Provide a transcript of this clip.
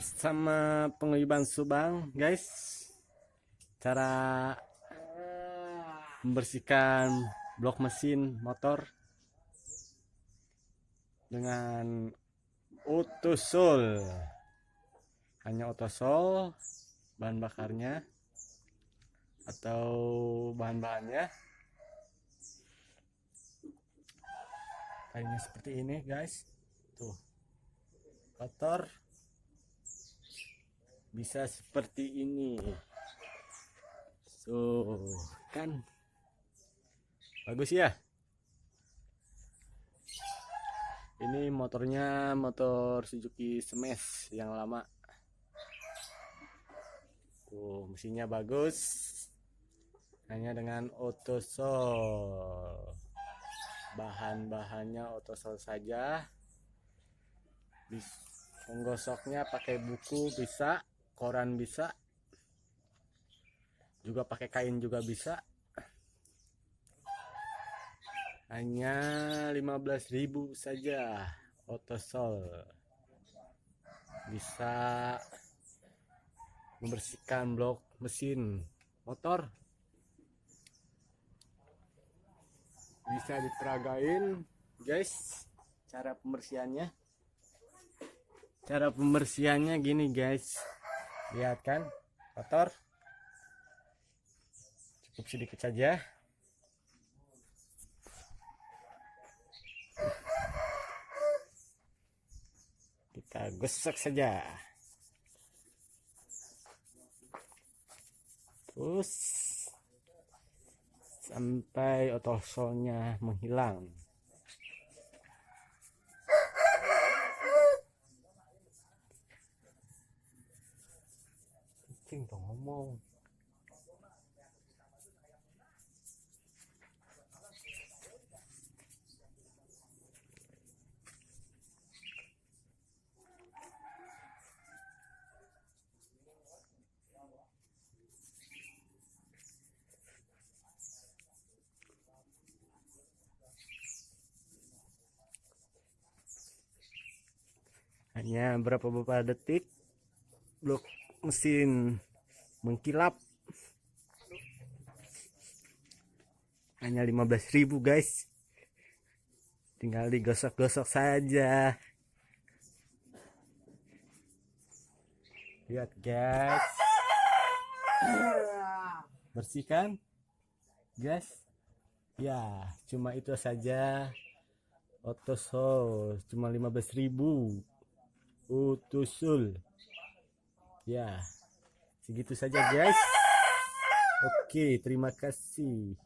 bersama Penguyuban Subang, guys. Cara membersihkan blok mesin motor dengan Autosol. Hanya Autosol bahan bakarnya atau bahan-bahannya. Kayaknya seperti ini, guys. Tuh. Motor bisa seperti ini. Kan bagus ya. Ini motornya motor Suzuki Smash yang lama. Tuh, mesinnya bagus. Hanya dengan Autosol. Bahan-bahannya Autosol saja. Menggosoknya pakai buku bisa, koran bisa, juga pakai kain juga bisa. Hanya 15.000 saja Autosol. Bisa membersihkan blok mesin motor. Bisa diperagain, guys. Cara pembersihannya gini, guys. Lihat kan motor, cukup sedikit saja. Kita gosok saja, terus sampai autosolnya menghilang. Kucing dong ngomong. Hanya beberapa detik blok mesin mengkilap. Hanya 15.000, guys. Tinggal digosok-gosok saja. Lihat, guys. Bersihkan, guys. Ya, cuma itu saja. Autosol cuma 15.000. Autosol. Ya, segitu saja, guys. Oke, terima kasih.